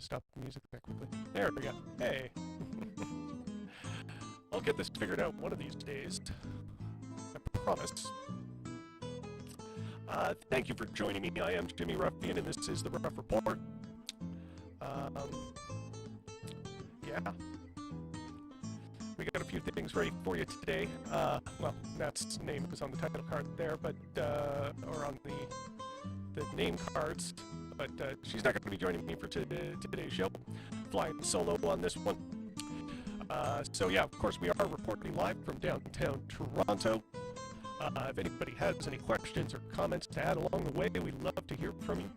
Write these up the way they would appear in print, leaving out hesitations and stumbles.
to stop the music that quickly. There we go. Hey. I'll get this figured out one of these days. I promise. Thank you for joining me. I am Jimmy Ruffian, and this is the Rough Report. Yeah. We got a few things ready for you today. Well, Nat's name is on the title card there, but, or on the name cards, but she's not going to be joining me for today's show. Flying solo on this one. So yeah, of course, we are reporting live from downtown Toronto. If anybody has any questions or comments to add along the way, we'd love to hear from you.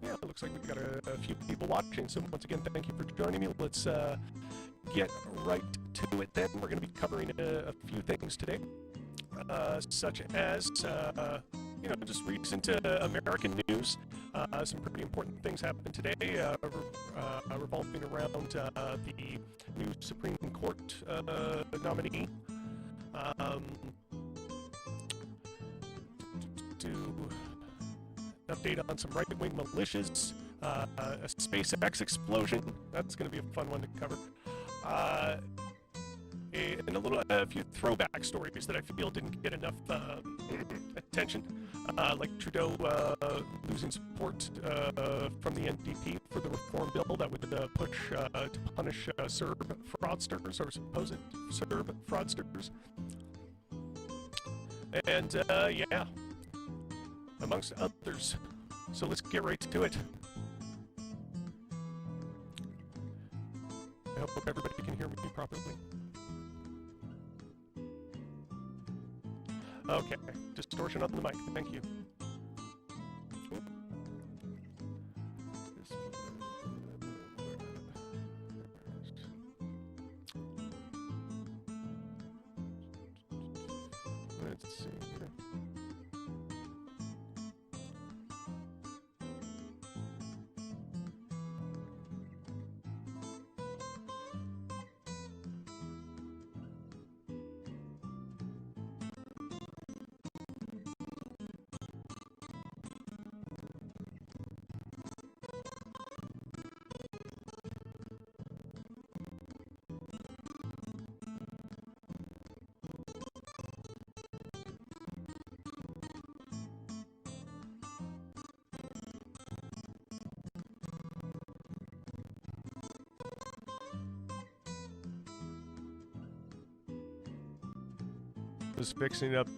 Yeah, it looks like we've got a few people watching, so once again, thank you for joining me. Let's get right to it then. We're going to be covering a few things today, such as, you know, just recent American news. Some pretty important things happened today, revolving around the new Supreme Court nominee. To update on some right-wing militias, a SpaceX explosion. That's going to be a fun one to cover. And a few throwback stories that I feel didn't get enough attention, like Trudeau losing support from the NDP for the reform bill that would push to punish Serb fraudsters or supposed Serb fraudsters. And yeah, amongst others. So let's get right to it. I hope everybody can hear me properly. Okay, distortion on the mic, thank you. Let's see here. Just fixing up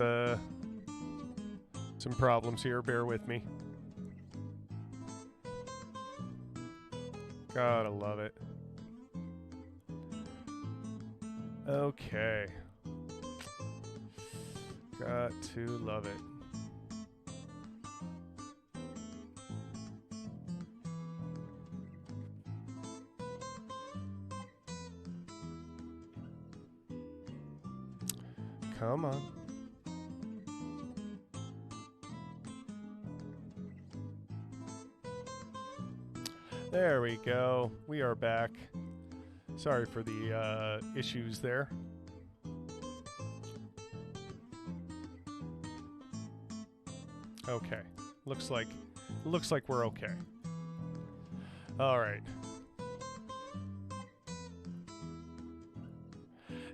some problems here, bear with me. Gotta love it. Okay. Got to love it. Come on. There we go. We are back. Sorry for the issues there. Okay. Looks like we're okay. All right.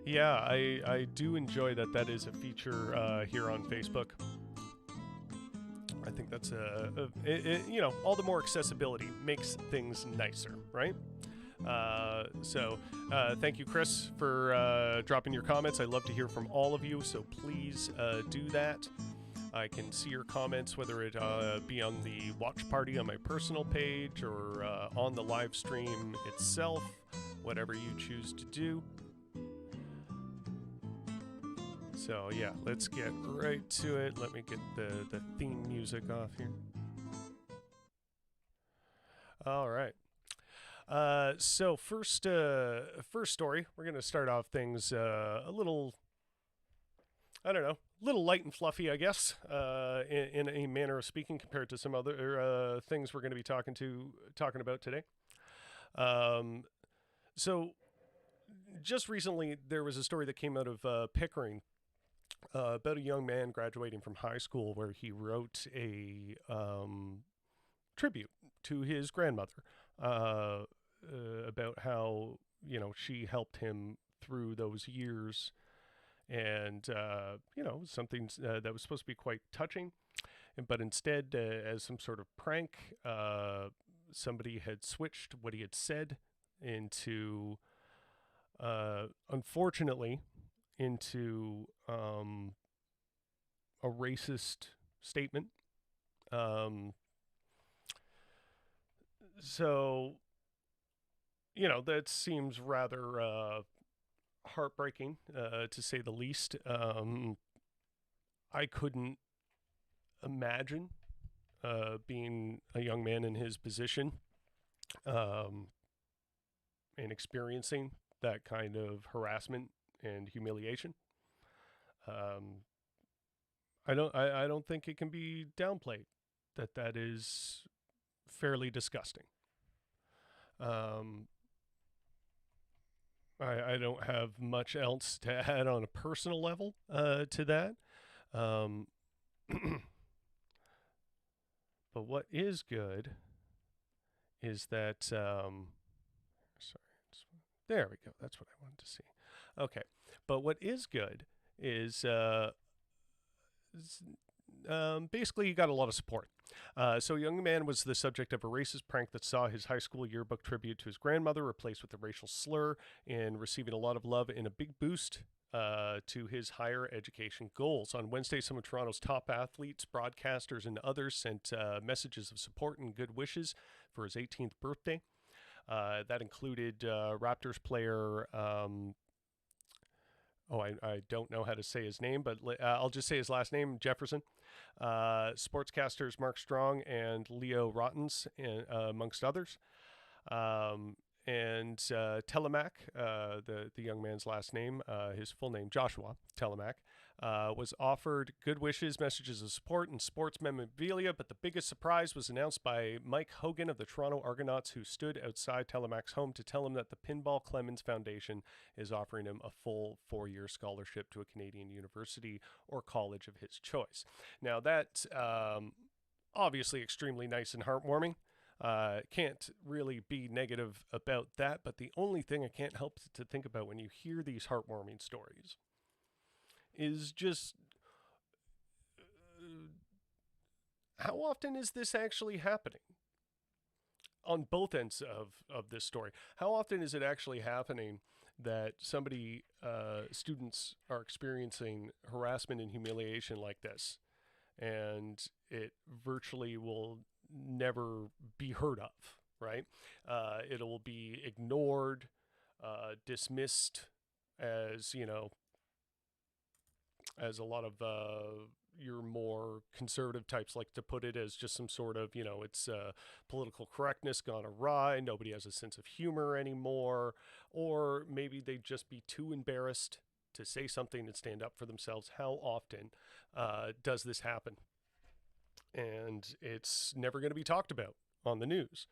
Yeah, I do enjoy that is a feature here on Facebook. I think that's you know, all the more accessibility makes things nicer, right? So thank you, Chris, for dropping your comments. I love to hear from all of you, so please do that. I can see your comments, whether it be on the watch party on my personal page or on the live stream itself, whatever you choose to do. So yeah, let's get right to it. Let me get the theme music off here. All right. So first story, we're going to start off things a little, I don't know, a little light and fluffy, I guess, in a manner of speaking, compared to some other things we're going to be talking about today. So just recently, there was a story that came out of Pickering, about a young man graduating from high school where he wrote a tribute to his grandmother uh, about how she helped him through those years, and something that was supposed to be quite touching, but instead, as some sort of prank, somebody had switched what he had said into, unfortunately, into a racist statement. Um, so, that seems rather heartbreaking, to say the least. I couldn't imagine being a young man in his position, um, and experiencing that kind of harassment and humiliation. Um, I don't think it can be downplayed that is fairly disgusting. Um, I don't have much else to add on a personal level to that. Um, but what is good is that, sorry, there we go. That's what I wanted to see. Okay, but what is good is, basically, you got a lot of support. So, a young man was the subject of a racist prank that saw his high school yearbook tribute to his grandmother replaced with a racial slur, and receiving a lot of love and a big boost to his higher education goals. On Wednesday, some of Toronto's top athletes, broadcasters, and others sent messages of support and good wishes for his 18th birthday. That included Raptors player. I don't know how to say his name, but I'll just say his last name, Jefferson. Sportscasters Mark Strong and Leo Rottens, amongst others. And Telemac, the young man's last name, his full name, Joshua Telemac, was offered good wishes, messages of support, and sports memorabilia, but the biggest surprise was announced by Mike Hogan of the Toronto Argonauts, who stood outside Telemac's home to tell him that the Pinball Clemens Foundation is offering him a full 4-year scholarship to a Canadian university or college of his choice. Now, that's obviously extremely nice and heartwarming. Can't really be negative about that, but the only thing I can't help to think about when you hear these heartwarming stories is just how often is this actually happening on both ends of this story? How often is it actually happening that students are experiencing harassment and humiliation like this, and it virtually will never be heard of, right? It will be ignored, dismissed as, as a lot of your more conservative types like to put it, as just some sort of, it's political correctness gone awry. Nobody has a sense of humor anymore. Or maybe they'd just be too embarrassed to say something and stand up for themselves. How often does this happen? And it's never going to be talked about on the news.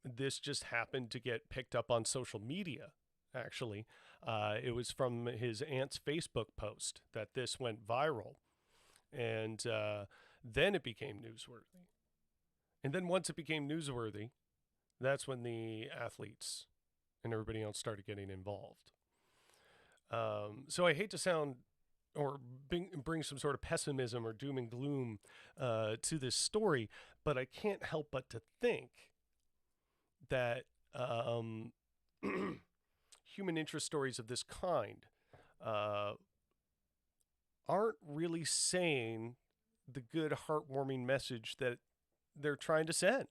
This just happened to get picked up on social media, actually. It was from his aunt's Facebook post that this went viral. And then it became newsworthy. And then once it became newsworthy, that's when the athletes and everybody else started getting involved. So I hate to sound or bring some sort of pessimism or doom and gloom to this story, but I can't help but to think that human interest stories of this kind aren't really saying the good, heartwarming message that they're trying to send.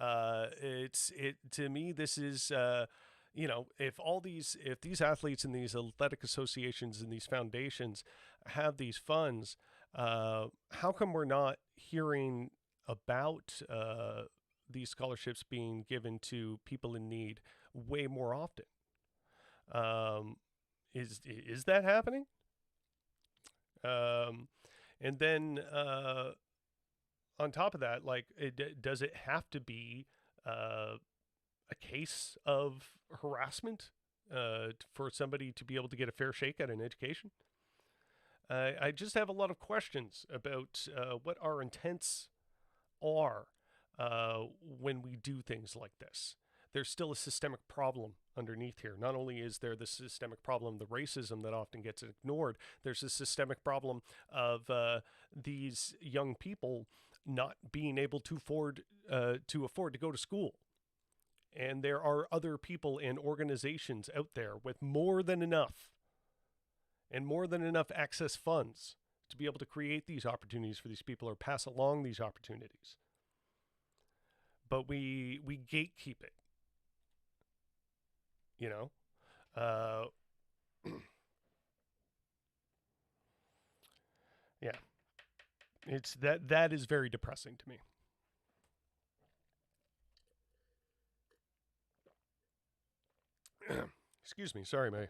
To me, this is if these athletes and these athletic associations and these foundations have these funds, how come we're not hearing about these scholarships being given to people in need way more often? Is that happening? And then on top of that, like, does it have to be a case of harassment for somebody to be able to get a fair shake at an education. I just have a lot of questions about what our intents are when we do things like this. There's still a systemic problem underneath here. Not only is there the systemic problem, the racism that often gets ignored, there's a systemic problem of these young people not being able to afford to go to school. And there are other people and organizations out there with more than enough and more than enough access funds to be able to create these opportunities for these people or pass along these opportunities. But we gatekeep it, you know? Yeah. It's that is very depressing to me. Excuse me, sorry, my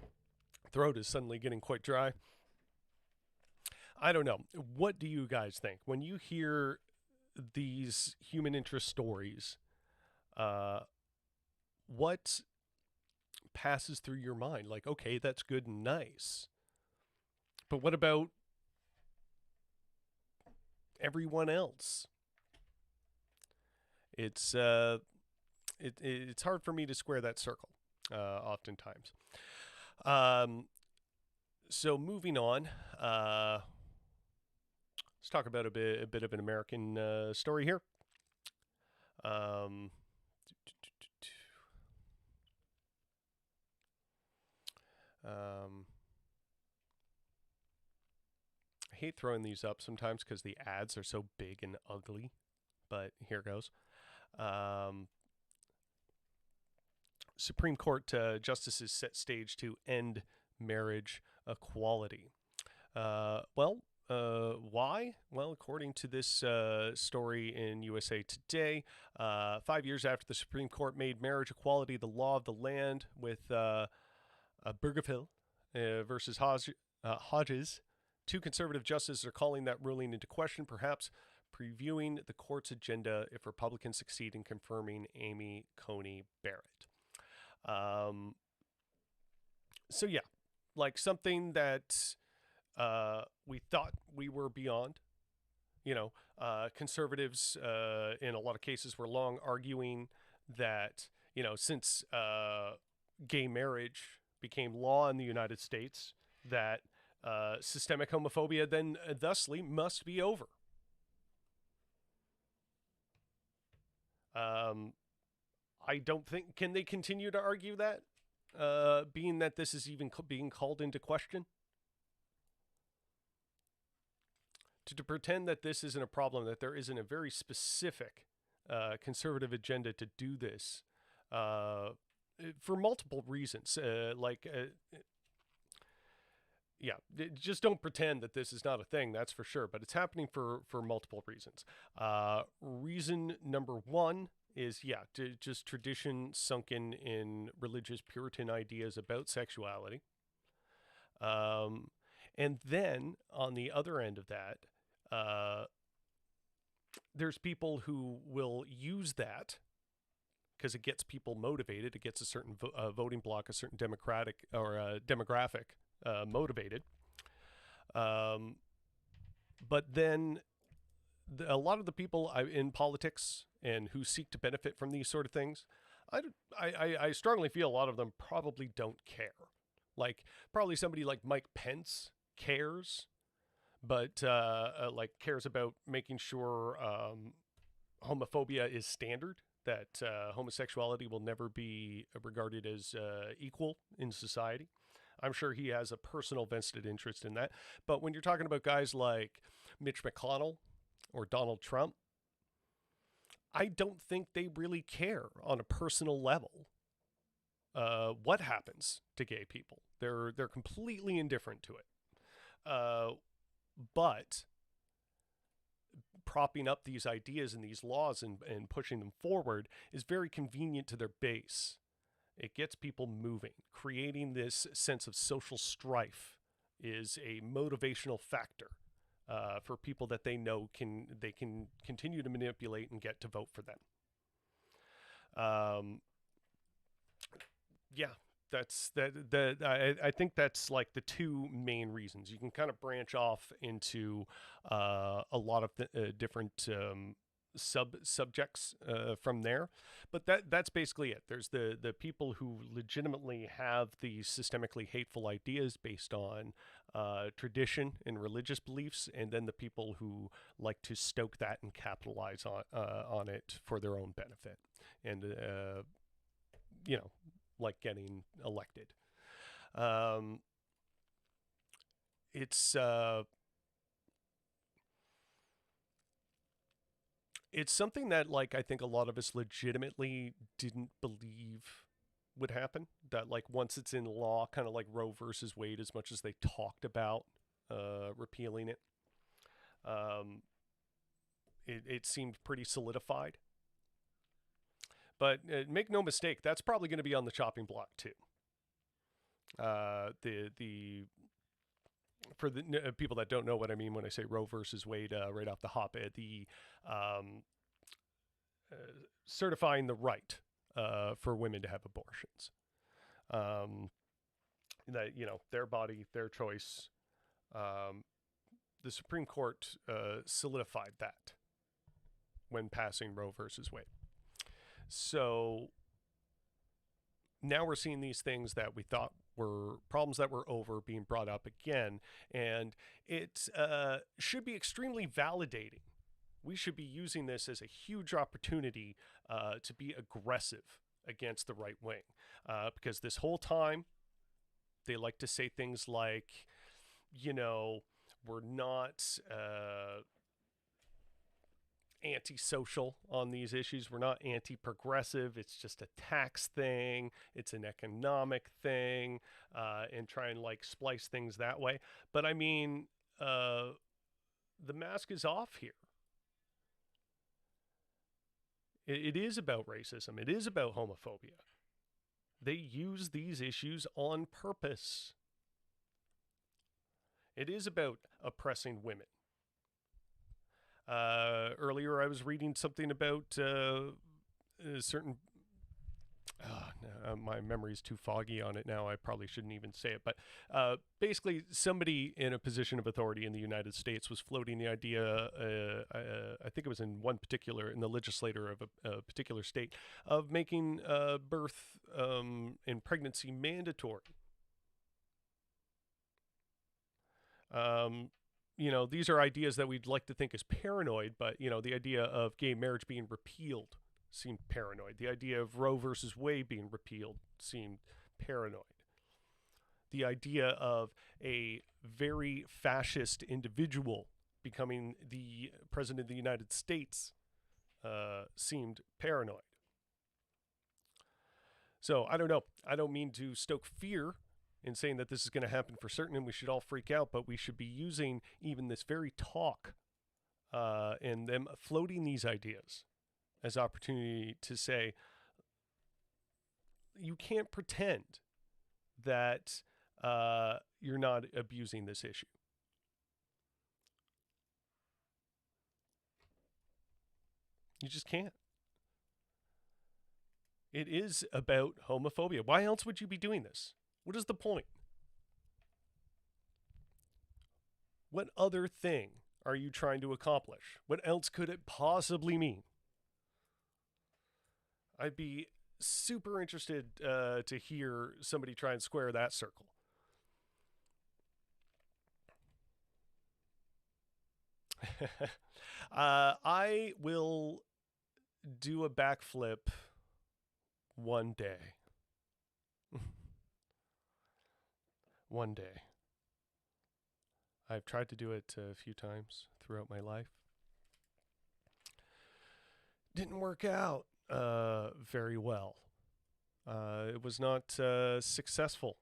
throat is suddenly getting quite dry. I don't know. What do you guys think when you hear these human interest stories? What passes through your mind? Like, okay, that's good and nice, but what about everyone else? It's it's hard for me to square that circle, oftentimes. Um, so moving on, let's talk about a bit of an American story here. Um, I hate throwing these up sometimes because the ads are so big and ugly, but here goes. Supreme Court justices set stage to end marriage equality. Why? Well, according to this story in USA Today, 5 years after the Supreme Court made marriage equality the law of the land with Burgerville versus Hodges, two conservative justices are calling that ruling into question, perhaps previewing the court's agenda if Republicans succeed in confirming Amy Coney Barrett. So yeah, like something that we thought we were beyond. You know, conservatives in a lot of cases were long arguing that, you know, since gay marriage became law in the United States, that systemic homophobia then thusly must be over. I don't think, can they continue to argue that, being that this is even being called into question? To pretend that this isn't a problem, that there isn't a very specific conservative agenda to do this for multiple reasons. Just don't pretend that this is not a thing, that's for sure. But it's happening for multiple reasons. Reason number one is, just tradition sunken in religious Puritan ideas about sexuality. And then on the other end of that, there's people who will use that because it gets people motivated. It gets a certain voting bloc, a certain democratic or demographic motivated. But then a lot of the people in politics and who seek to benefit from these sort of things, I strongly feel a lot of them probably don't care. Like probably somebody like Mike Pence cares, but cares about making sure homophobia is standard, that homosexuality will never be regarded as equal in society. I'm sure he has a personal vested interest in that. But when you're talking about guys like Mitch McConnell or Donald Trump, I don't think they really care on a personal level what happens to gay people. They're completely indifferent to it. But propping up these ideas and these laws and pushing them forward is very convenient to their base. It gets people moving. Creating this sense of social strife is a motivational factor for people that they know they can continue to manipulate and get to vote for them. I think that's like the two main reasons. You can kind of branch off into a lot of different subjects from there, but that's basically it. There's the people who legitimately have these systemically hateful ideas based on tradition and religious beliefs, and then the people who like to stoke that and capitalize on it for their own benefit, and you know, like getting elected. Um, it's it's something that like I think a lot of us legitimately didn't believe would happen. That like once it's in law, kind of like Roe versus Wade, as much as they talked about repealing it, um, it seemed pretty solidified. But make no mistake, that's probably going to be on the chopping block too. The for the people that don't know what I mean when I say Roe versus Wade, right off the hop, the um, uh, certifying the right for women to have abortions. Um, that their body, their choice. Um, the Supreme Court solidified that when passing Roe versus Wade. So now we're seeing these things that we thought were problems that were over being brought up again, and it should be extremely validating. We should be using this as a huge opportunity to be aggressive against the right wing, because this whole time they like to say things like, we're not antisocial on these issues. We're not anti-progressive. It's just a tax thing. It's an economic thing, and try and like splice things that way. But I mean, the mask is off here. It is about racism. It is about homophobia. They use these issues on purpose. It is about oppressing women. Earlier, I was reading something about a certain. No, my memory's too foggy on it now. I probably shouldn't even say it. But basically, somebody in a position of authority in the United States was floating the idea, I think it was in the legislator of a particular state, of making birth and pregnancy mandatory. These are ideas that we'd like to think is paranoid, but, the idea of gay marriage being repealed seemed paranoid. The idea of Roe versus Wade being repealed seemed paranoid. The idea of a very fascist individual becoming the president of the United States seemed paranoid. So I don't know. I don't mean to stoke fear in saying that this is going to happen for certain and we should all freak out, but we should be using even this very talk and them floating these ideas as opportunity to say, you can't pretend that you're not abusing this issue. You just can't. It is about homophobia. Why else would you be doing this? What is the point? What other thing are you trying to accomplish? What else could it possibly mean? I'd be super interested to hear somebody try and square that circle. I will do a backflip one day. One day. I've tried to do it a few times throughout my life. Didn't work out very well. It was not successful.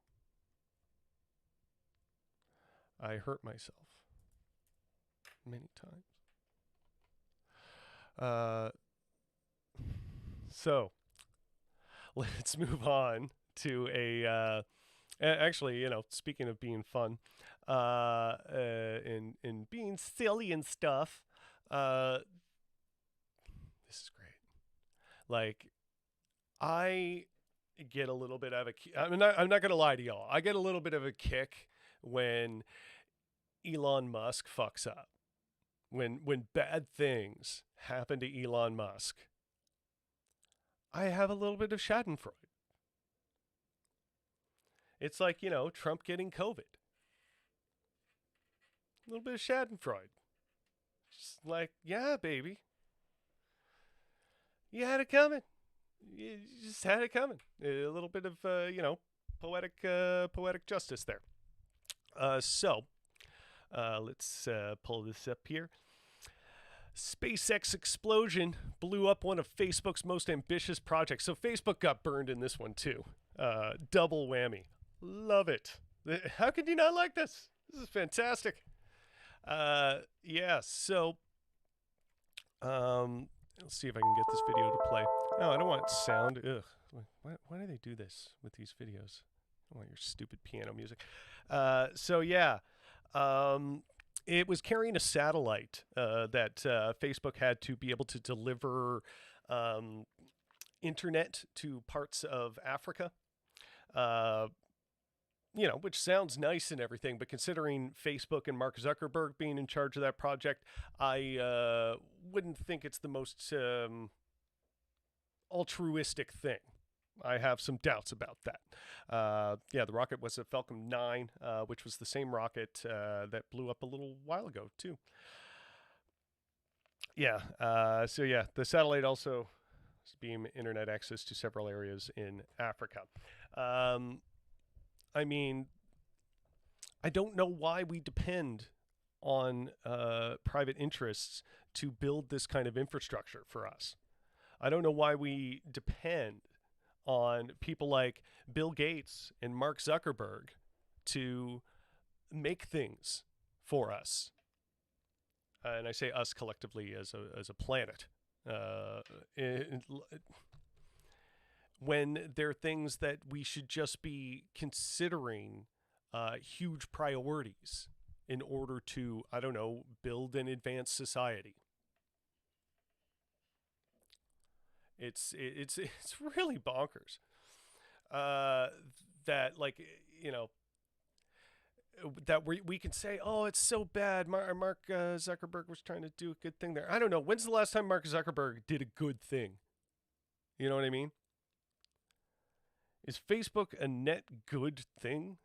I hurt myself many times. So let's move on to actually, speaking of being fun, and being silly and stuff, this is great. Like, I get a little bit of a. I'm not gonna lie to y'all. I get a little bit of a kick when Elon Musk fucks up. When bad things happen to Elon Musk, I have a little bit of Schadenfreude. It's like, Trump getting COVID. A little bit of Schadenfreude. Just like, yeah, baby. You had it coming. You just had it coming. A little bit of, poetic justice there. Let's pull this up here. SpaceX explosion blew up one of Facebook's most ambitious projects. So Facebook got burned in this one too. Double whammy. Love it. How could you not like this? This is fantastic. Yeah, so let's see if I can get this video to play. No, I don't want sound. Ugh. Why do they do this with these videos? I don't want your stupid piano music. It was carrying a satellite that Facebook had to be able to deliver internet to parts of Africa. Which sounds nice and everything, but considering Facebook and Mark Zuckerberg being in charge of that project, I wouldn't think it's the most altruistic thing. I have some doubts about that. The rocket was a Falcon 9, which was the same rocket that blew up a little while ago, too. Yeah, the satellite also beam internet access to several areas in Africa. I don't know why we depend on private interests to build this kind of infrastructure for us. I don't know why we depend on people like Bill Gates and Mark Zuckerberg to make things for us. And I say us collectively as a planet. When there are things that we should just be considering huge priorities in order to, I don't know, build an advanced society. It's really bonkers. That, like, that we can say, oh, it's so bad. Mark Zuckerberg was trying to do a good thing there. I don't know. When's the last time Mark Zuckerberg did a good thing? You know what I mean? Is Facebook a net good thing?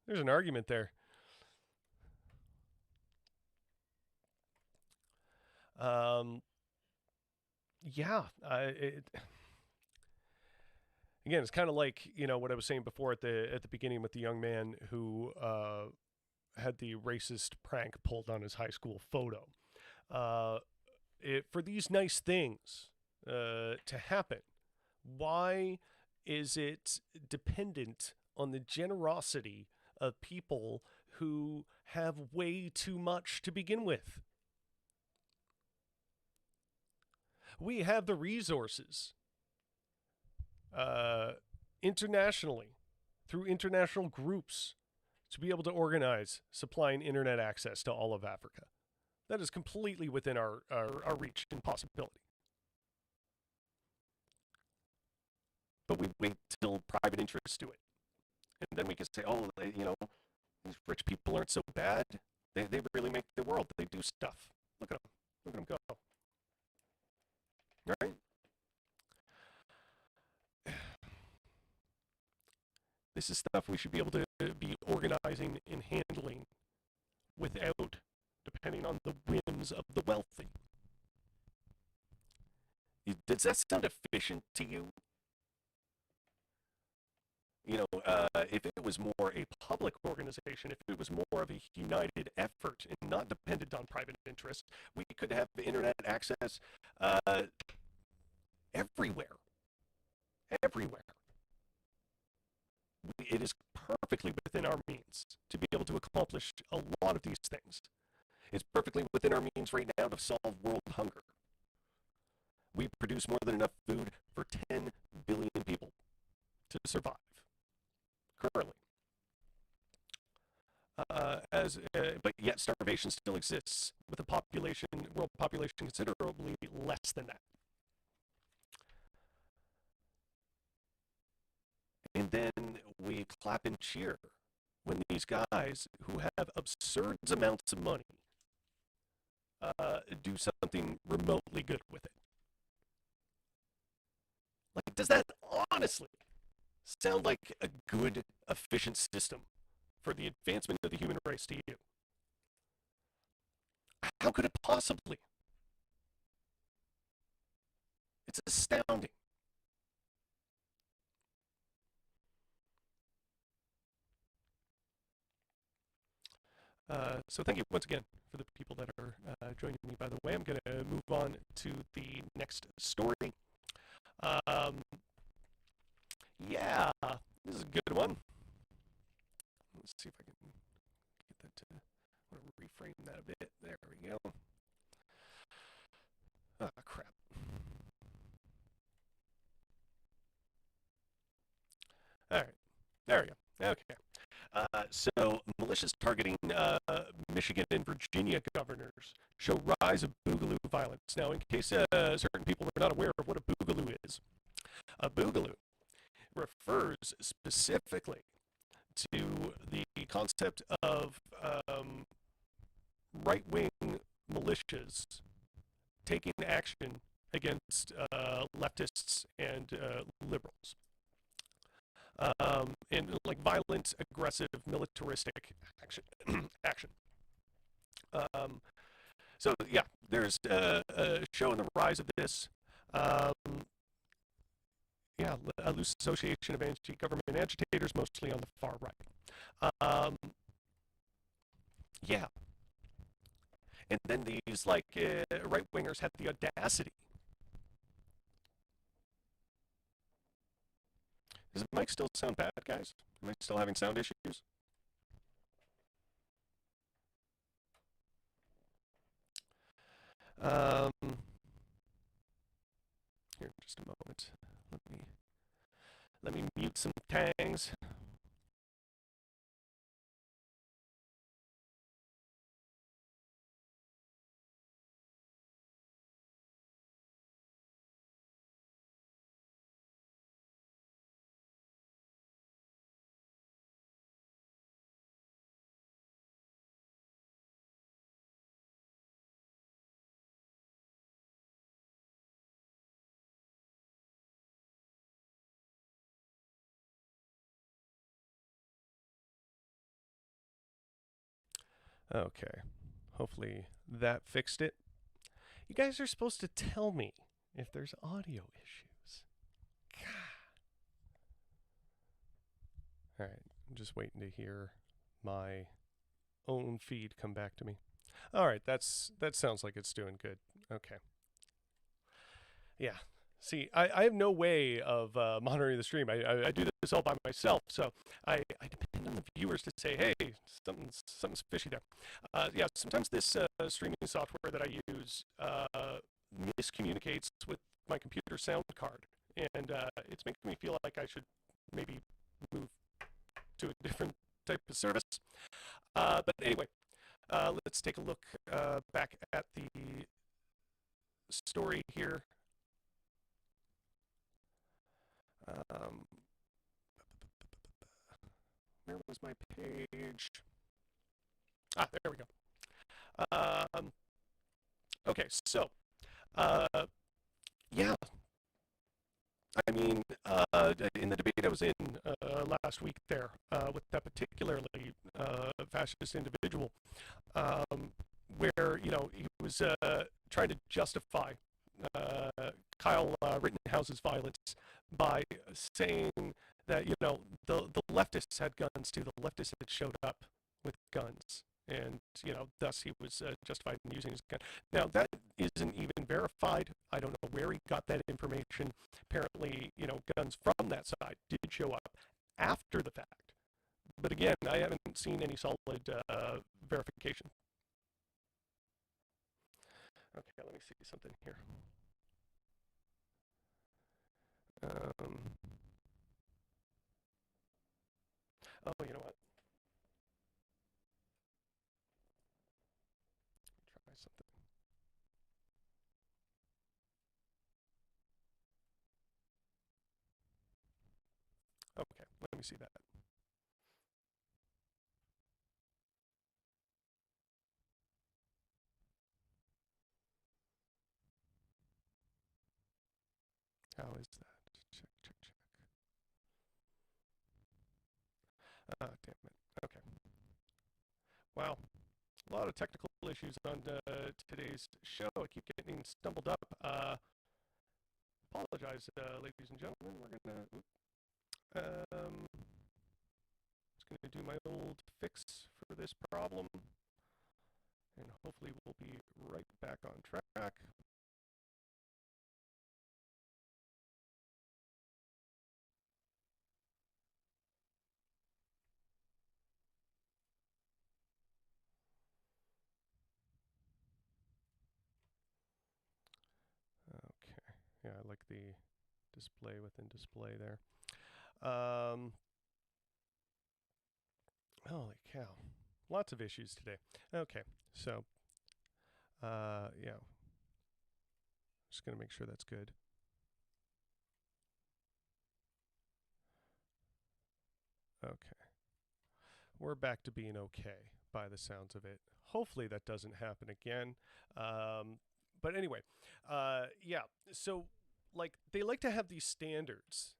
There's an argument there. Again, it's kind of like, what I was saying before at the beginning with the young man who had the racist prank pulled on his high school photo. For these nice things to happen, why is it dependent on the generosity of people who have way too much to begin with? We have the resources internationally through international groups to be able to organize supplying internet access to all of Africa. That is completely within our reach and possibility. But we wait till private interests do it. And then we can say, oh, these rich people aren't so bad. They really make the world. They do stuff. Look at them. Look at them go. Right? This is stuff we should be able to be organizing and handling without depending on the whims of the wealthy. Does that sound efficient to you? If it was more a public organization, if it was more of a united effort and not dependent on private interest, we could have internet access everywhere. Everywhere. It is perfectly within our means to be able to accomplish a lot of these things. It's perfectly within our means right now to solve world hunger. We produce more than enough food for 10 billion people to survive currently. But yet starvation still exists with a world population considerably less than that. And then we clap and cheer when these guys who have absurd amounts of money do something remotely good with it. Like, does that honestly sound like a good, efficient system for the advancement of the human race to you? How could it possibly? It's astounding. So thank you once again for the people that are joining me. By the way, I'm going to move on to the next story. Um, yeah, this is a good one. Let's see if I can get that to. I want to reframe that a bit. There we go. Ah, crap. All right, there we go. Okay. So militias targeting Michigan and Virginia governors show rise of boogaloo violence. Now, in case certain people are not aware of what a boogaloo is, a boogaloo refers specifically to the concept of right-wing militias taking action against leftists and liberals. In like violent, aggressive, militaristic action. Um, so yeah, there's a show in the rise of this. Yeah, a loose association of anti-government agitators, mostly on the far right. Yeah, and then these like right wingers had the audacity. Does the mic still sound bad, guys? Am I still having sound issues? Um, Here, just a moment. Let me mute some tangs. Okay. Hopefully that fixed it. You guys are supposed to tell me if there's audio issues. All right. I'm just waiting to hear my own feed come back to me. All right. That sounds like it's doing good. Okay. Yeah. See, I have no way of monitoring the stream. I do this all by myself, so I depend on the viewers to say, hey, something's fishy there. Yeah, sometimes this streaming software that I use miscommunicates with my computer sound card, and it's making me feel like I should maybe move to a different type of service. But anyway, let's take a look back at the story here. Where was my page? There we go. Okay, so, yeah. I mean, in the debate I was in last week there with that particularly fascist individual, where, he was trying to justify Kyle Rittenhouse's violence by saying that the leftists had guns too. The leftists had showed up with guns, and thus he was justified in using his gun. Now that isn't even verified. I don't know where he got that information. Apparently, guns from that side did show up after the fact. But again, I haven't seen any solid verification. Okay, let me see something here. Oh, you know what? Try something. Okay. Let me see that. How is that? Check, check, check. Ah, damn it. Okay. Wow. A lot of technical issues on today's show. I keep getting stumbled up. Apologize, ladies and gentlemen. We're just gonna do my old fix for this problem, and hopefully we'll be right back on track. Okay. Yeah, I like the display within display there. Holy cow. Lots of issues today. Okay, so, yeah. Just going to make sure that's good. Okay. We're back to being okay by the sounds of it. Hopefully that doesn't happen again. But anyway, yeah. So, like, they like to have these standards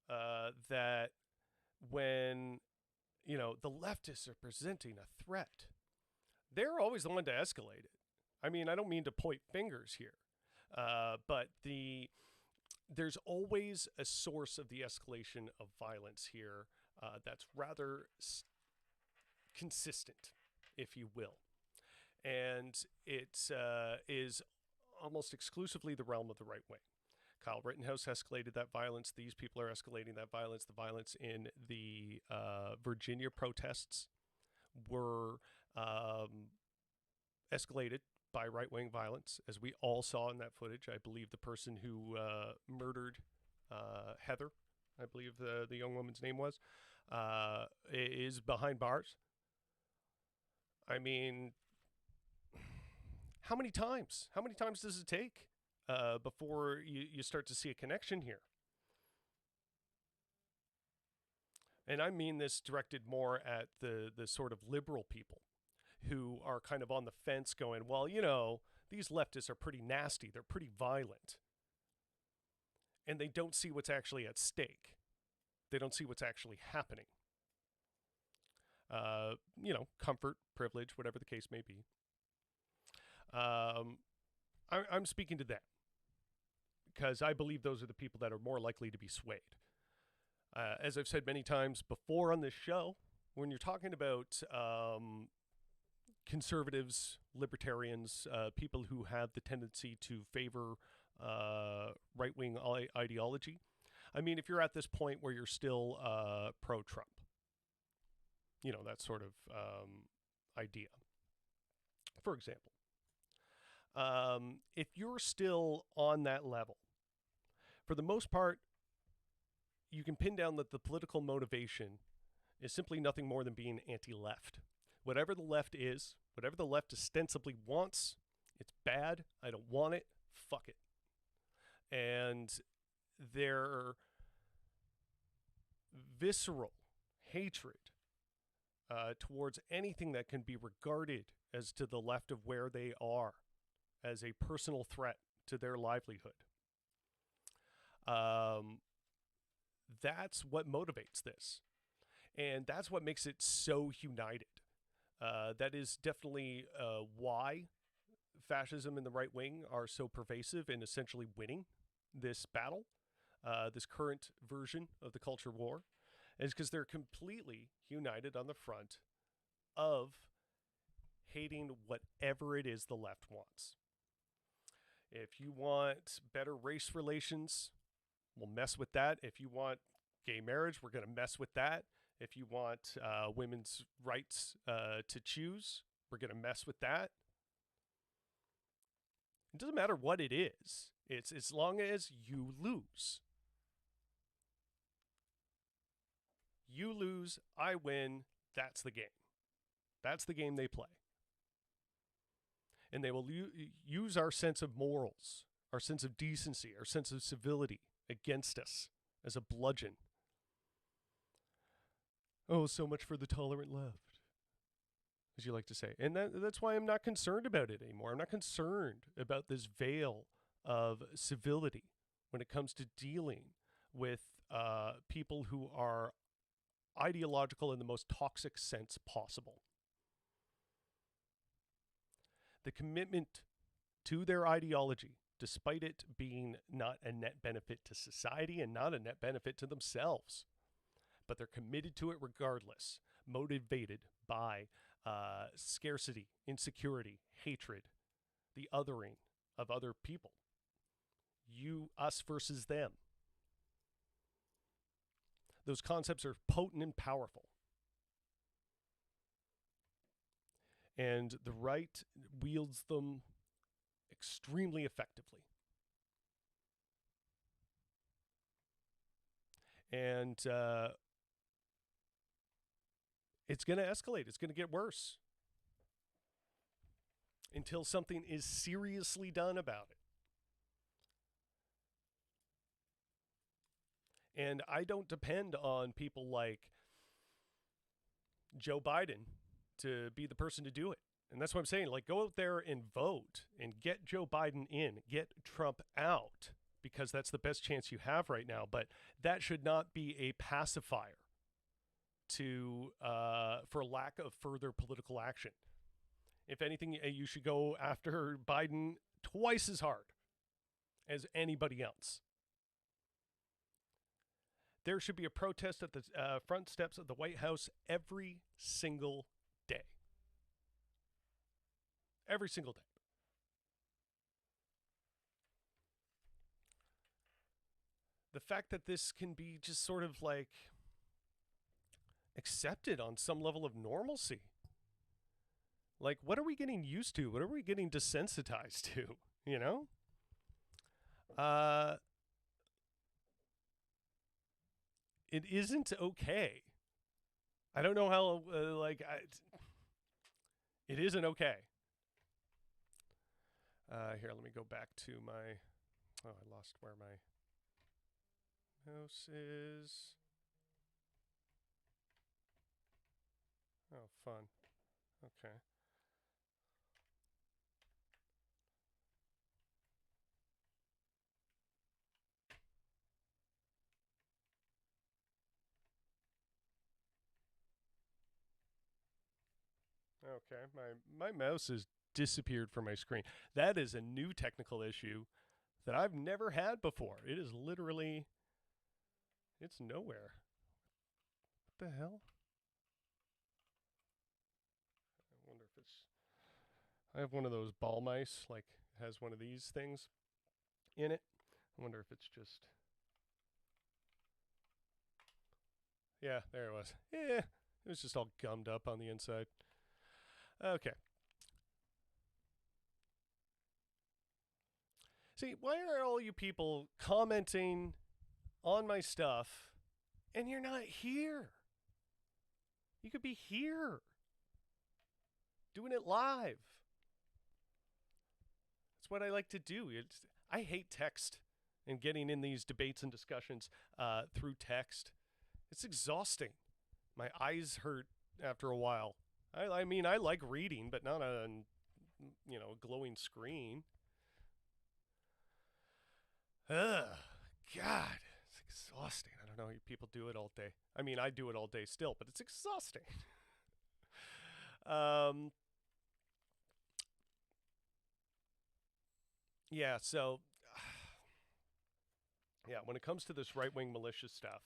that when, the leftists are presenting a threat, they're always the one to escalate it. I mean, I don't mean to point fingers here, but there's always a source of the escalation of violence here that's rather consistent, if you will. And it is almost exclusively the realm of the right wing. Kyle Rittenhouse escalated that violence. These people are escalating that violence. The violence in the Virginia protests were escalated by right-wing violence, as we all saw in that footage. I believe the person who murdered Heather, I believe the young woman's name was, is behind bars. I mean, how many times? How many times does it take before you start to see a connection here? And I mean this directed more at the sort of liberal people who are kind of on the fence going, well, these leftists are pretty nasty. They're pretty violent. And they don't see what's actually at stake. They don't see what's actually happening. Comfort, privilege, whatever the case may be. I'm speaking to them because I believe those are the people that are more likely to be swayed. As I've said many times before on this show, when you're talking about conservatives, libertarians, people who have the tendency to favor right-wing ideology, I mean, if you're at this point where you're still pro-Trump, that sort of idea. For example, if you're still on that level, for the most part, you can pin down that the political motivation is simply nothing more than being anti-left. Whatever the left is, whatever the left ostensibly wants, it's bad. I don't want it. Fuck it. And their visceral hatred towards anything that can be regarded as to the left of where they are as a personal threat to their livelihood. That's what motivates this. And that's what makes it so united. That is definitely why fascism and the right wing are so pervasive and essentially winning this battle, this current version of the culture war, is because they're completely united on the front of hating whatever it is the left wants. If you want better race relations, we'll mess with that. If you want gay marriage, we're going to mess with that. If you want women's rights to choose, we're going to mess with that. It doesn't matter what it is. It's as long as you lose. You lose, I win, that's the game. That's the game they play. And they will use our sense of morals, our sense of decency, our sense of civility against us as a bludgeon. Oh, so much for the tolerant left, as you like to say. And that's why I'm not concerned about it anymore. I'm not concerned about this veil of civility when it comes to dealing with people who are ideological in the most toxic sense possible. The commitment to their ideology, despite it being not a net benefit to society and not a net benefit to themselves, but they're committed to it regardless, motivated by scarcity, insecurity, hatred, the othering of other people. You, us versus them. Those concepts are potent and powerful. And the right wields them extremely effectively. And it's going to escalate. It's going to get worse until something is seriously done about it. And I don't depend on people like Joe Biden to be the person to do it. And that's what I'm saying. Like, go out there and vote and get Joe Biden in, get Trump out, because that's the best chance you have right now. But that should not be a pacifier to for lack of further political action. If anything, you should go after Biden twice as hard as anybody else. There should be a protest at the front steps of the White House every single day. Every single day. The fact that this can be just sort of like accepted on some level of normalcy. Like, what are we getting used to? What are we getting desensitized to? You know? It isn't okay. I don't know how, it isn't okay. Here, let me go back to my, I lost where my mouse is. Oh, fun. Okay. Okay, my mouse has disappeared from my screen. That is a new technical issue that I've never had before. It is literally, it's nowhere. What the hell? I wonder if it's, I have one of those ball mice, like has one of these things in it. I wonder if it's just, yeah, there it was. Yeah, it was just all gummed up on the inside. Okay. See, why are all you people commenting on my stuff and you're not here? You could be here doing it live. That's what I like to do. I hate text and getting in these debates and discussions through text. It's exhausting. My eyes hurt after a while. I mean, I like reading, but not on, a glowing screen. Ugh, God, it's exhausting. I don't know how people do it all day. I mean, I do it all day still, but it's exhausting. Yeah, so, yeah, when it comes to this right-wing malicious stuff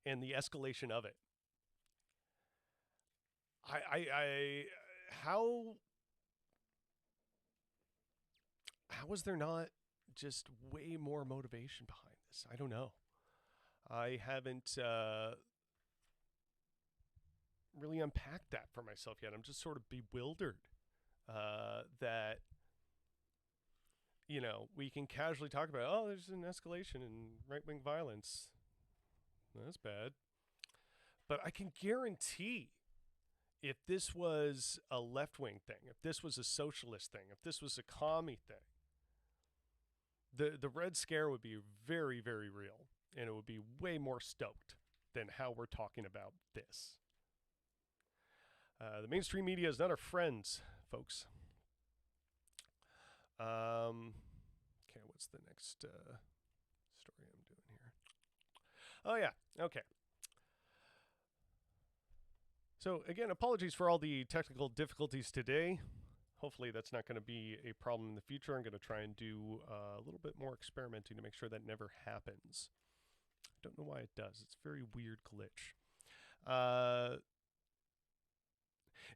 and the escalation of it, how is there not just way more motivation behind this? I don't know. I haven't really unpacked that for myself yet. I'm just sort of bewildered that, we can casually talk about, oh, there's an escalation in right-wing violence. That's bad. But I can guarantee if this was a left-wing thing, if this was a socialist thing, if this was a commie thing, the Red Scare would be very, very real, and it would be way more stoked than how we're talking about this. The mainstream media is not our friends, folks. Okay, what's the next story I'm doing here? Oh, yeah. Okay. So, again, apologies for all the technical difficulties today. Hopefully that's not going to be a problem in the future. I'm going to try and do a little bit more experimenting to make sure that never happens. I don't know why it does. It's a very weird glitch.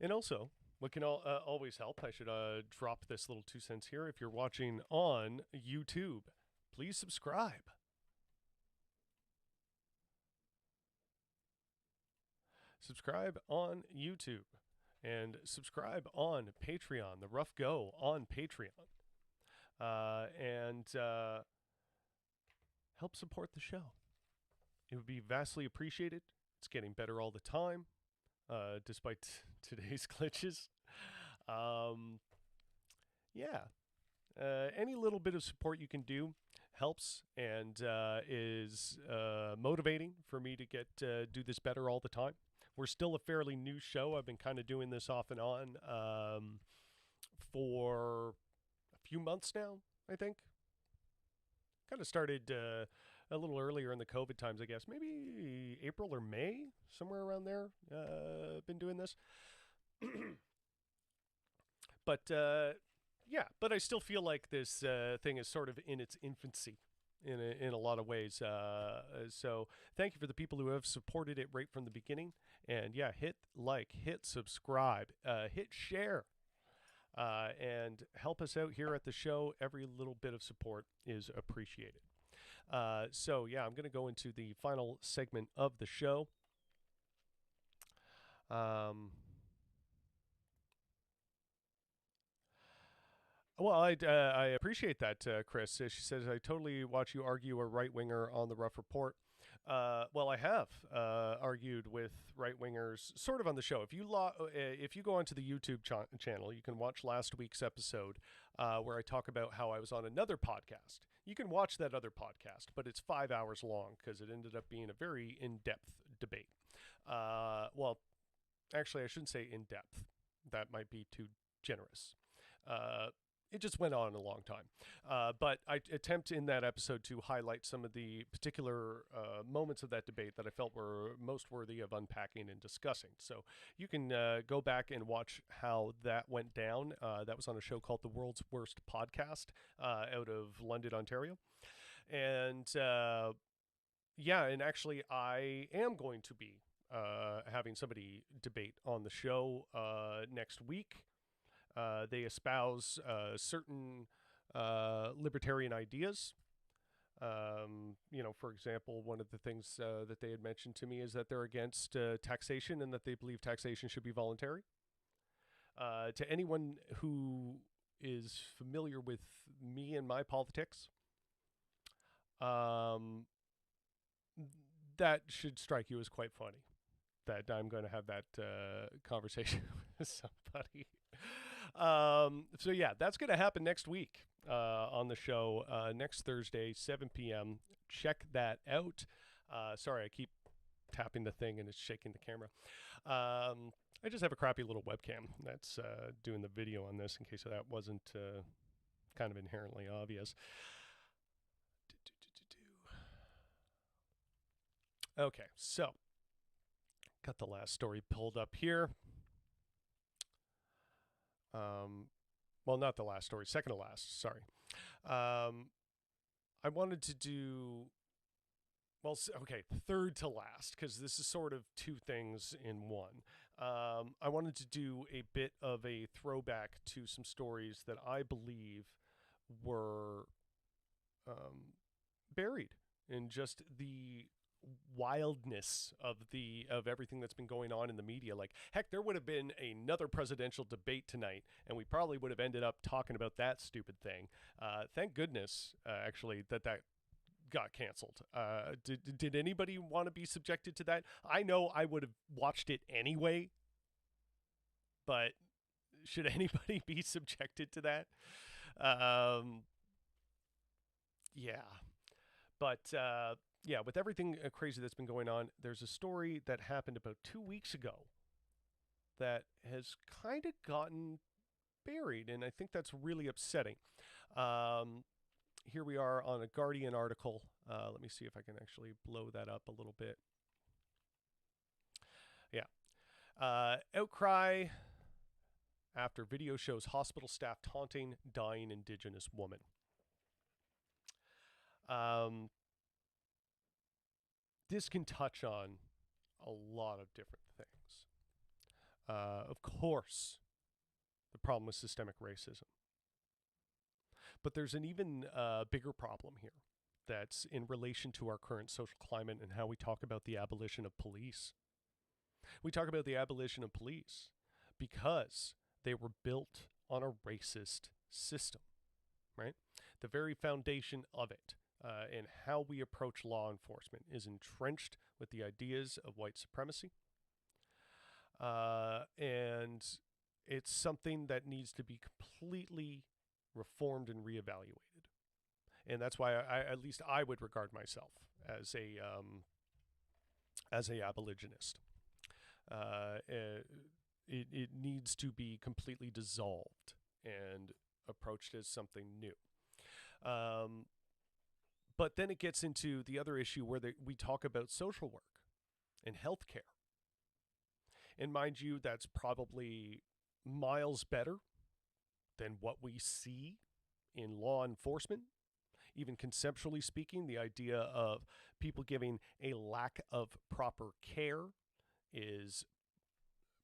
And also, what can always help, I should drop this little 2 cents here. If you're watching on YouTube, please subscribe. Subscribe on YouTube and subscribe on Patreon, The Rough Go on Patreon. And help support the show. It would be vastly appreciated. It's getting better all the time, despite today's glitches. Any little bit of support you can do helps and is motivating for me to do this better all the time. We're still a fairly new show. I've been kind of doing this off and on for a few months now, I think. Kind of started a little earlier in the COVID times, I guess. Maybe April or May, somewhere around there. Been doing this. But but I still feel like this thing is sort of in its infancy in a lot of ways. So thank you for the people who have supported it right from the beginning. And yeah, hit like, hit subscribe, hit share, and help us out here at the show. Every little bit of support is appreciated. So yeah, I'm going to go into the final segment of the show. Well, I appreciate that, Chris. She says, I totally watch you argue a right-winger on the Rough Report. Well, I have argued with right-wingers sort of on the show. If you go onto the YouTube channel, you can watch last week's episode where I talk about how I was on another podcast. You can watch that other podcast, but it's 5 hours long because it ended up being a very in-depth debate. Well, actually, I shouldn't say in-depth. That might be too generous. It just went on a long time. But I attempt in that episode to highlight some of the particular moments of that debate that I felt were most worthy of unpacking and discussing. So you can go back and watch how that went down. That was on a show called The World's Worst Podcast out of London, Ontario. And and actually I am going to be having somebody debate on the show next week. They espouse certain libertarian ideas. For example, one of the things that they had mentioned to me is that they're against taxation and that they believe taxation should be voluntary. To anyone who is familiar with me and my politics, that should strike you as quite funny, that I'm going to have that conversation with somebody. So yeah, that's going to happen next week on the show, next Thursday, 7 p.m. Check that out. Sorry, I keep tapping the thing and it's shaking the camera. I just have a crappy little webcam that's doing the video on this in case that wasn't kind of inherently obvious. Okay, so got the last story pulled up here. Well, not the last story, second to last, sorry. I wanted to do, third to last, because this is sort of two things in one. I wanted to do a bit of a throwback to some stories that I believe were buried in just the wildness of everything that's been going on in the media. Like, heck, there would have been another presidential debate tonight and we probably would have ended up talking about that stupid thing. Thank goodness actually that got canceled. Did anybody want to be subjected to that? I know I would have watched it anyway, but should anybody be subjected to that? Yeah, but yeah, with everything crazy that's been going on, there's a story that happened about 2 weeks ago that has kind of gotten buried, and I think that's really upsetting. Um, Here we are on a Guardian article. Let me see if I can actually blow that up a little bit. Yeah. Outcry after video shows hospital staff taunting dying Indigenous woman. This can touch on a lot of different things. Of course, the problem with systemic racism. But there's an even bigger problem here that's in relation to our current social climate and how we talk about the abolition of police. We talk about the abolition of police because they were built on a racist system, right? The very foundation of it and how we approach law enforcement is entrenched with the ideas of white supremacy. And it's something that needs to be completely reformed and reevaluated. And that's why at least I would regard myself as a abolitionist. It needs to be completely dissolved and approached as something new. But then it gets into the other issue where we talk about social work and healthcare. And mind you, that's probably miles better than what we see in law enforcement. Even conceptually speaking, the idea of people giving a lack of proper care is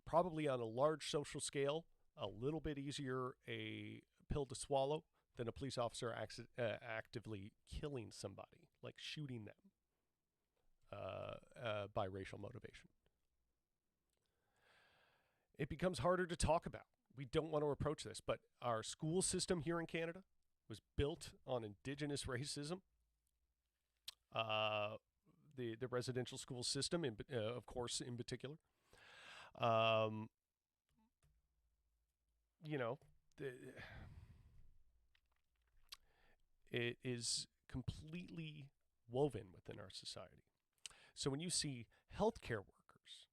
probably on a large social scale a little bit easier a pill to swallow than a police officer actively killing somebody, like shooting them by racial motivation. It becomes harder to talk about. We don't want to approach this, but our school system here in Canada was built on Indigenous racism. The residential school system, of course, in particular. It is completely woven within our society. So when you see healthcare workers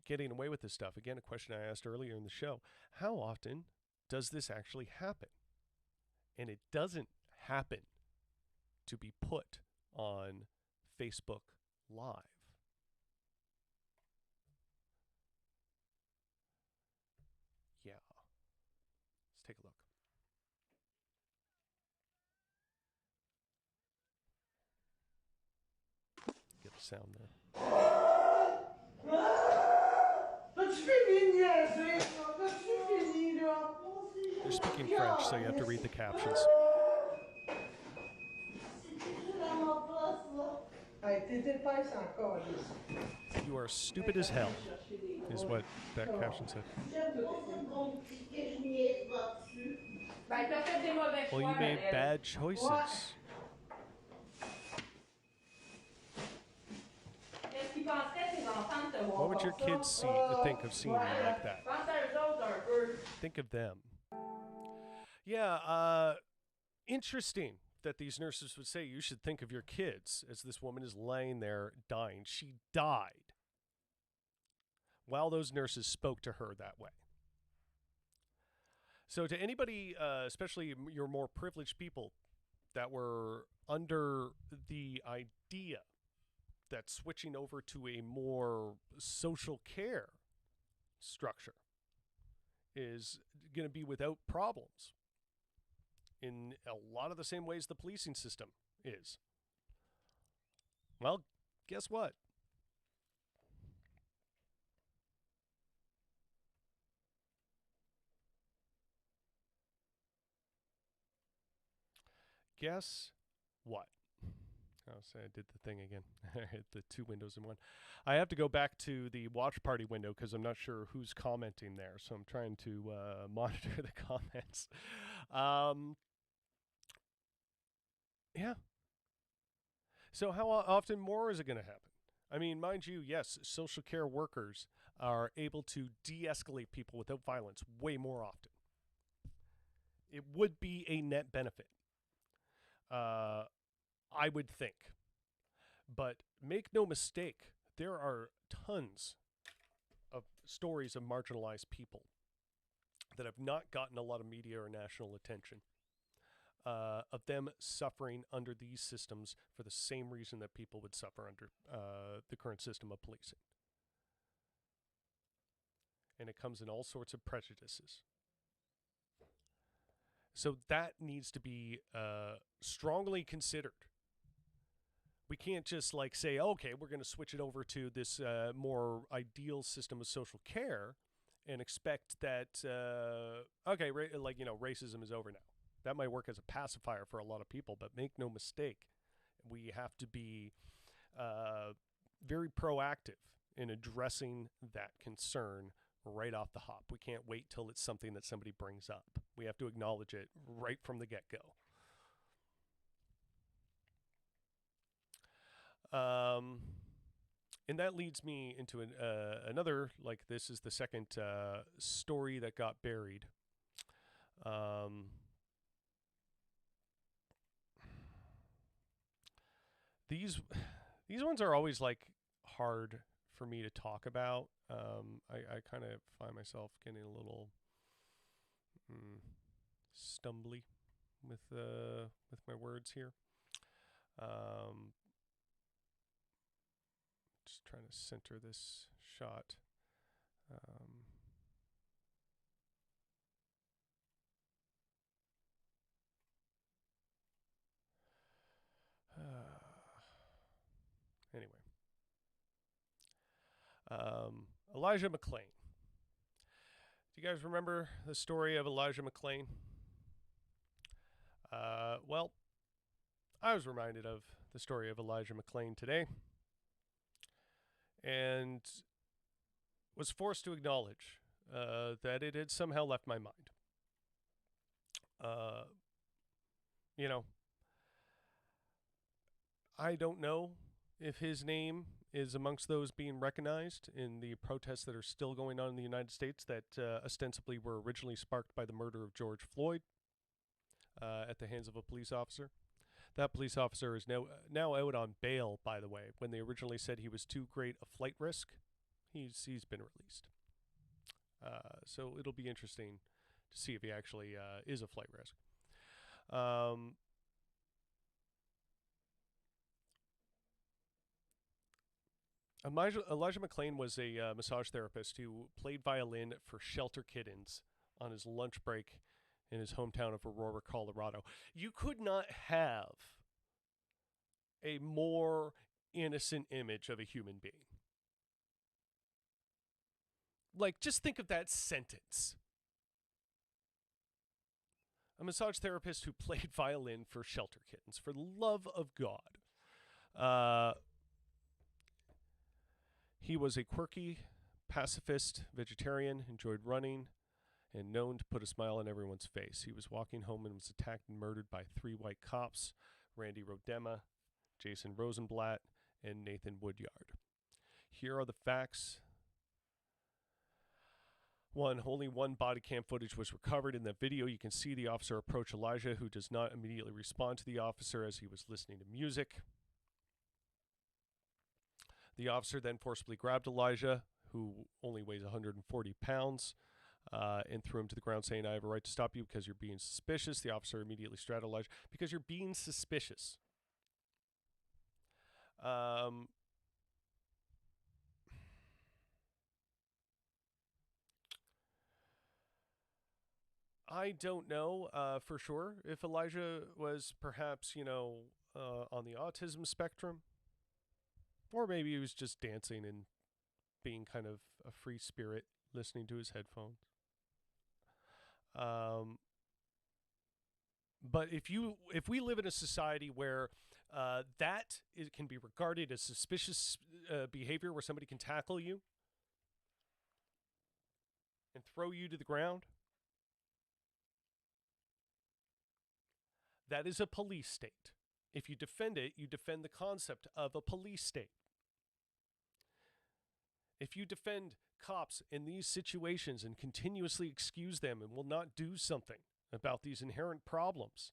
getting away with this stuff, again, a question I asked earlier in the show, how often does this actually happen? And it doesn't happen to be put on Facebook Live. Yeah. Let's take a look. Get the sound there. They're speaking French, so you have to read the captions. You are stupid as hell, is what that caption said. Well, you made bad choices. What would your kids think of seeing you like that? Think of them. Yeah, interesting that these nurses would say you should think of your kids as this woman is laying there dying. She died while those nurses spoke to her that way. So to anybody, especially your more privileged people that were under the idea that switching over to a more social care structure is going to be without problems in a lot of the same ways the policing system is. Well, guess what? Guess what? Oh, so I did the thing again. I hit the two windows in one. I have to go back to the watch party window because I'm not sure who's commenting there. So I'm trying to monitor the comments. Yeah. So how often more is it going to happen? I mean, mind you, yes, social care workers are able to de-escalate people without violence way more often. It would be a net benefit. I would think. But make no mistake, there are tons of stories of marginalized people that have not gotten a lot of media or national attention, of them suffering under these systems for the same reason that people would suffer under the current system of policing. And it comes in all sorts of prejudices. So that needs to be strongly considered. We can't just like say, okay, we're going to switch it over to this more ideal system of social care and expect that, racism is over now. That might work as a pacifier for a lot of people, but make no mistake, we have to be very proactive in addressing that concern right off the hop. We can't wait till it's something that somebody brings up. We have to acknowledge it right from the get-go. And that leads me into another, like, this is the second story that got buried. These ones are always, like, hard for me to talk about. I kind of find myself getting a little stumbly with my words here. Just trying to center this shot. Anyway. Elijah McClain. Do you guys remember the story of Elijah McClain? Well, I was reminded of the story of Elijah McClain today and was forced to acknowledge that it had somehow left my mind. You know, I don't know if his name is amongst those being recognized in the protests that are still going on in the United States that ostensibly were originally sparked by the murder of George Floyd at the hands of a police officer. That police officer is now out on bail, by the way. When they originally said he was too great a flight risk, he's been released. So it'll be interesting to see if he actually is a flight risk. Elijah McClain was a massage therapist who played violin for shelter kittens on his lunch break in his hometown of Aurora, Colorado. You could not have a more innocent image of a human being. Like, just think of that sentence. A massage therapist who played violin for shelter kittens, for the love of God. He was a quirky, pacifist, vegetarian, enjoyed running, and known to put a smile on everyone's face. He was walking home and was attacked and murdered by 3 white cops, Randy Rodema, Jason Rosenblatt, and Nathan Woodyard. Here are the facts. 1, only 1 body cam footage was recovered. In the video, you can see the officer approach Elijah, who does not immediately respond to the officer as he was listening to music. The officer then forcibly grabbed Elijah, who only weighs 140 pounds, and threw him to the ground, saying, "I have a right to stop you because you're being suspicious." The officer immediately straddled Elijah. Because you're being suspicious. I don't know for sure if Elijah was perhaps, on the autism spectrum. Or maybe he was just dancing and being kind of a free spirit, listening to his headphones. But if we live in a society where it can be regarded as suspicious behavior, where somebody can tackle you and throw you to the ground, that is a police state. If you defend it, you defend the concept of a police state. If you defend cops in these situations and continuously excuse them and will not do something about these inherent problems,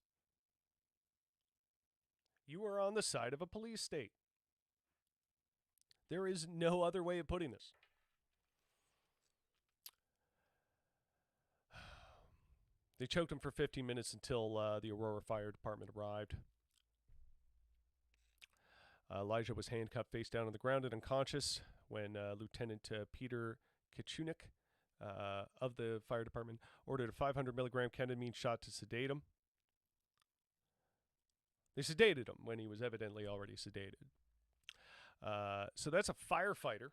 You are on the side of a police state. There is no other way of putting this. They choked him for 15 minutes until the Aurora Fire Department arrived. Elijah was handcuffed face down on the ground and unconscious when Lieutenant Peter Kachunik of the fire department ordered a 500 milligram ketamine shot to sedate him. They sedated him when he was evidently already sedated. So that's a firefighter,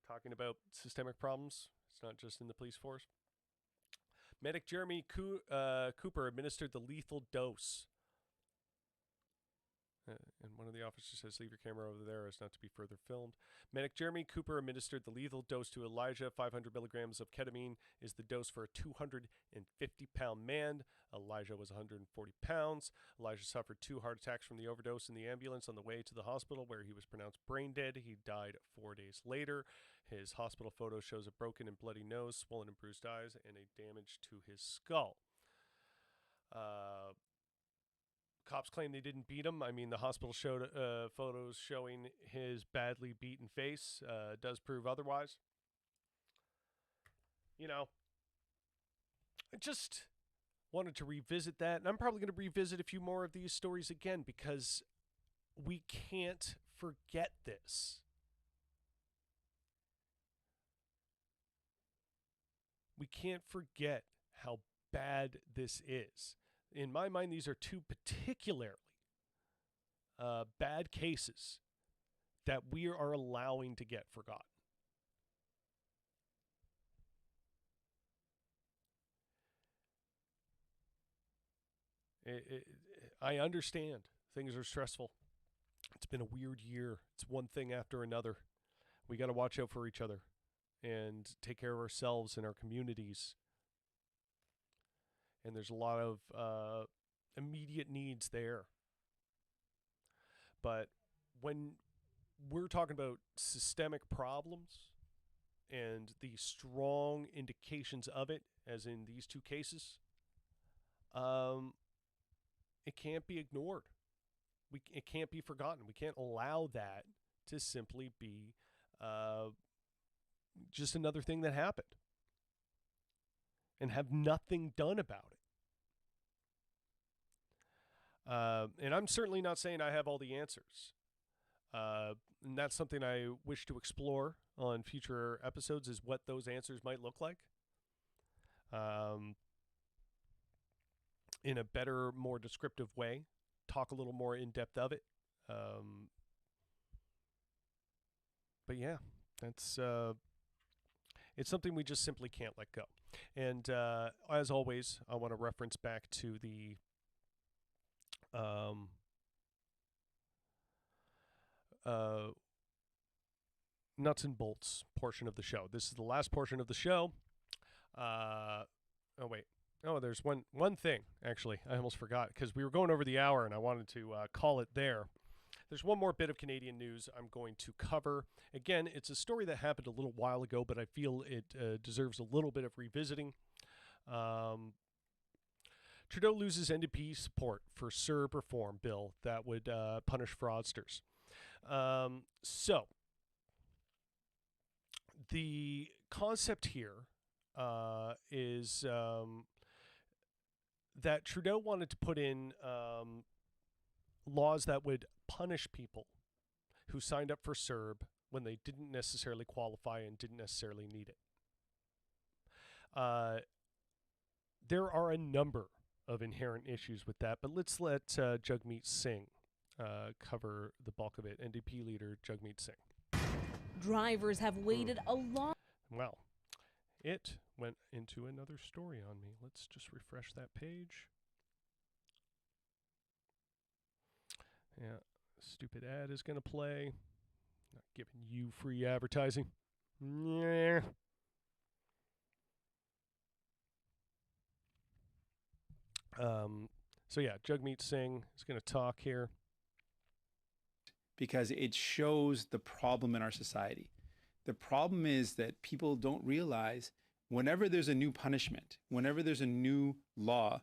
talking about systemic problems. It's not just in the police force. Medic Jeremy Cooper administered the lethal dose. And one of the officers says, leave your camera over there as not to be further filmed. Medic Jeremy Cooper administered the lethal dose to Elijah. 500 milligrams of ketamine is the dose for a 250-pound man. Elijah was 140 pounds. Elijah suffered 2 heart attacks from the overdose in the ambulance on the way to the hospital, where he was pronounced brain dead. He died 4 days later. His hospital photo shows a broken and bloody nose, swollen and bruised eyes, and a damage to his skull. Cops claim they didn't beat him. I mean, the hospital showed photos showing his badly beaten face. Does prove otherwise. I just wanted to revisit that. And I'm probably going to revisit a few more of these stories again, because we can't forget this. We can't forget how bad this is. In my mind, these are 2 particularly bad cases that we are allowing to get forgotten. I understand things are stressful. It's been a weird year. It's one thing after another. We got to watch out for each other and take care of ourselves and our communities. And there's a lot of immediate needs there. But when we're talking about systemic problems and the strong indications of it, as in these 2 cases, it can't be ignored. It can't be forgotten. We can't allow that to simply be just another thing that happened and have nothing done about it. And I'm certainly not saying I have all the answers. And that's something I wish to explore on future episodes, is what those answers might look like. In a better, more descriptive way. Talk a little more in depth of it. But yeah, that's it's something we just simply can't let go. And as always, I want to reference back to the nuts and bolts portion of the show. This is the last portion of the show. There's one thing, actually. I almost forgot, because we were going over the hour and I wanted to call it there. There's one more bit of Canadian news I'm going to cover. Again, it's a story that happened a little while ago, but I feel it deserves a little bit of revisiting. Trudeau loses NDP support for CERB reform bill that would punish fraudsters. So, the concept here is that Trudeau wanted to put in laws that would punish people who signed up for CERB when they didn't necessarily qualify and didn't necessarily need it. There are a number of inherent issues with that, but let's let Jagmeet Singh cover the bulk of it. NDP leader Jagmeet Singh. Drivers have waited a long... Well, it went into another story on me. Let's just refresh that page. Yeah, stupid ad is going to play. Not giving you free advertising. Yeah. So yeah, Jagmeet Singh is going to talk here. Because it shows the problem in our society. The problem is that people don't realize whenever there's a new punishment, whenever there's a new law,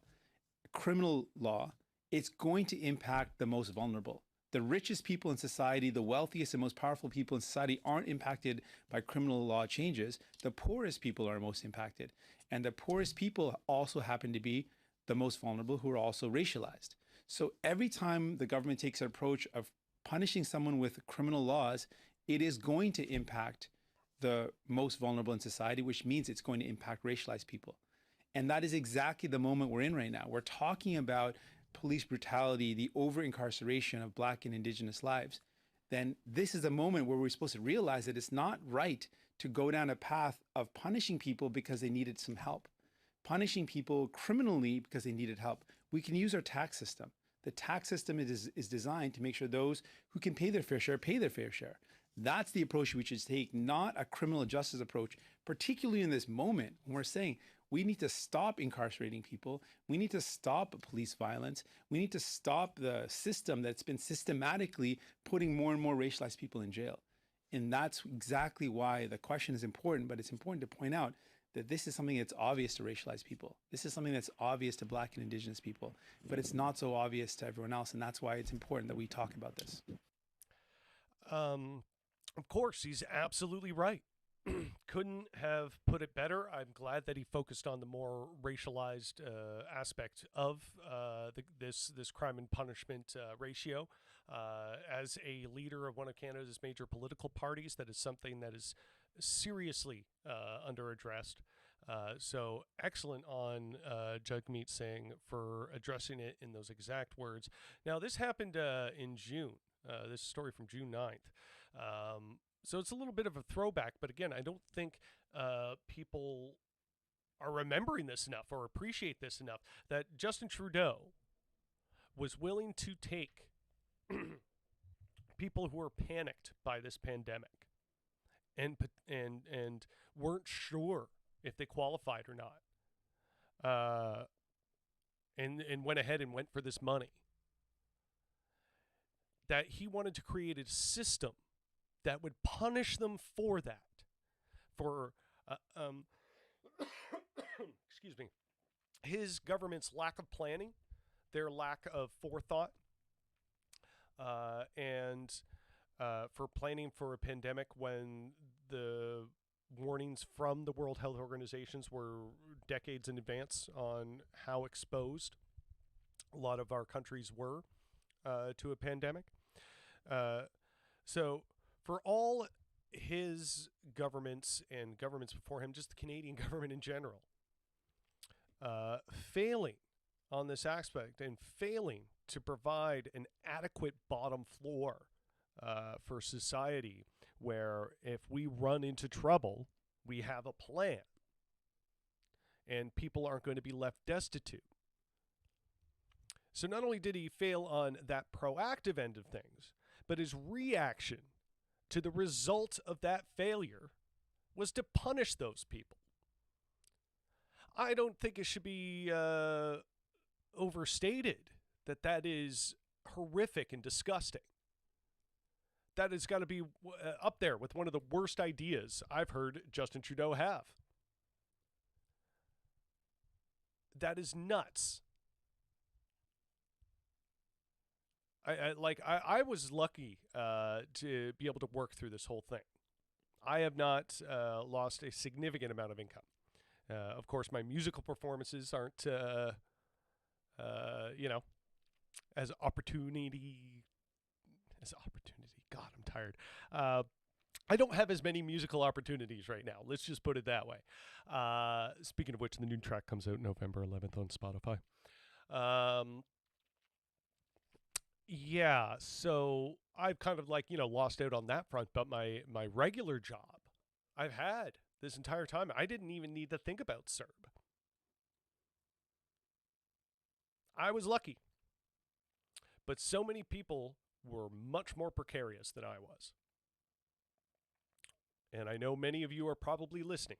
criminal law, it's going to impact the most vulnerable. The richest people in society, the wealthiest and most powerful people in society aren't impacted by criminal law changes. The poorest people are most impacted. And the poorest people also happen to be the most vulnerable, who are also racialized. So every time the government takes an approach of punishing someone with criminal laws, it is going to impact the most vulnerable in society, which means it's going to impact racialized people. And that is exactly the moment we're in right now. We're talking about police brutality, the over incarceration of Black and Indigenous lives. Then this is a moment where we're supposed to realize that it's not right to go down a path of punishing people because they needed some help, punishing people criminally because they needed help. We can use our tax system. The tax system is designed to make sure those who can pay their fair share pay their fair share. That's the approach we should take, not a criminal justice approach, particularly in this moment when we're saying we need to stop incarcerating people. We need to stop police violence. We need to stop the system that's been systematically putting more and more racialized people in jail. And that's exactly why the question is important, but it's important to point out that this is something that's obvious to racialized people. This is something that's obvious to Black and Indigenous people, but it's not so obvious to everyone else. And that's why it's important that we talk about this. Of course, he's absolutely right. Couldn't have put it better. I'm glad that he focused on the more racialized aspect of this crime and punishment ratio. As a leader of one of Canada's major political parties, that is something that is seriously under-addressed. So excellent on Jagmeet Singh for addressing it in those exact words. Now, this happened in June. This story from June 9th. So it's a little bit of a throwback, but again, I don't think people are remembering this enough or appreciate this enough, that Justin Trudeau was willing to take people who were panicked by this pandemic and weren't sure if they qualified or not, and went ahead and went for this money. That he wanted to create a system that would punish them for that, for excuse me, his government's lack of planning, their lack of forethought, and for planning for a pandemic when the warnings from the World Health Organizations were decades in advance on how exposed a lot of our countries were to a pandemic. So for all his governments and governments before him, just the Canadian government in general, failing on this aspect and failing to provide an adequate bottom floor for society, where if we run into trouble, we have a plan and people aren't going to be left destitute. So not only did he fail on that proactive end of things, but his reaction to the result of that failure was to punish those people. I don't think it should be overstated that that is horrific and disgusting. That has got to be up there with one of the worst ideas I've heard Justin Trudeau have. That is nuts. I was lucky to be able to work through this whole thing. I have not lost a significant amount of income. Of course, my musical performances aren't, as opportunity. God, I'm tired. I don't have as many musical opportunities right now. Let's just put it that way. Speaking of which, the new track comes out November 11th on Spotify. Yeah, so I've kind of lost out on that front, but my regular job I've had this entire time, I didn't even need to think about CERB. I was lucky. But so many people were much more precarious than I was. And I know many of you are probably listening.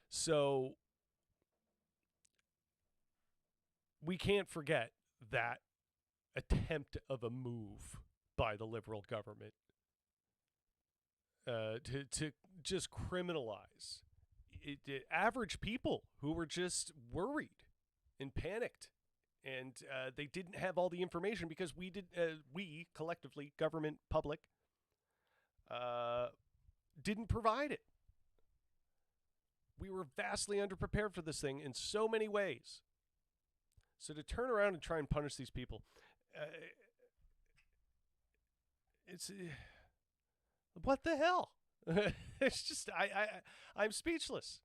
So we can't forget that attempt of a move by the Liberal government to just criminalize average people who were just worried and panicked, and they didn't have all the information because we collectively, government, public, didn't provide it. We were vastly underprepared for this thing in so many ways. So to turn around and try and punish these people, it's what the hell? It's just I'm speechless.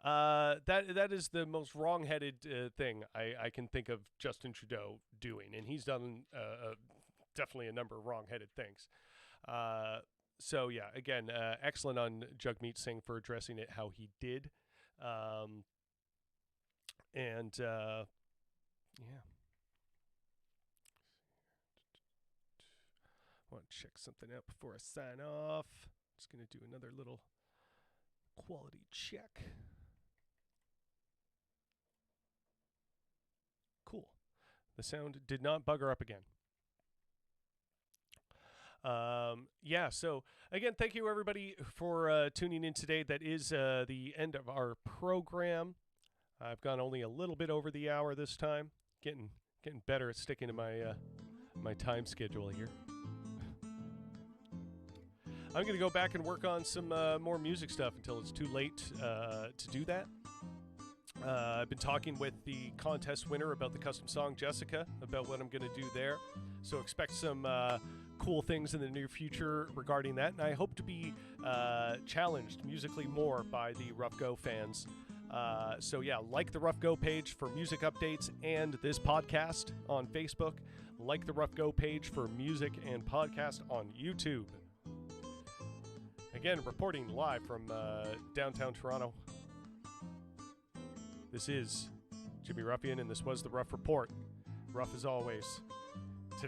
That is the most wrong-headed thing I can think of Justin Trudeau doing, and he's done definitely a number of wrong-headed things. So yeah, again, excellent on Jagmeet Singh for addressing it how he did, and yeah. I want to check something out before I sign off. Just gonna do another little quality check. Cool. The sound did not bugger up again. Yeah, so again, thank you everybody for tuning in today. That is the end of our program. I've gone only a little bit over the hour this time. Getting better at sticking to my my time schedule here. I'm going to go back and work on some more music stuff until it's too late to do that. I've been talking with the contest winner about the custom song, Jessica, about what I'm going to do there. So expect some cool things in the near future regarding that. And I hope to be challenged musically more by the Rough Go fans. So yeah, like the Rough Go page for music updates and this podcast on Facebook. Like the Rough Go page for music and podcast on YouTube. Again, reporting live from downtown Toronto. This is Jimmy Ruffian, and this was the Rough Report. Rough as always.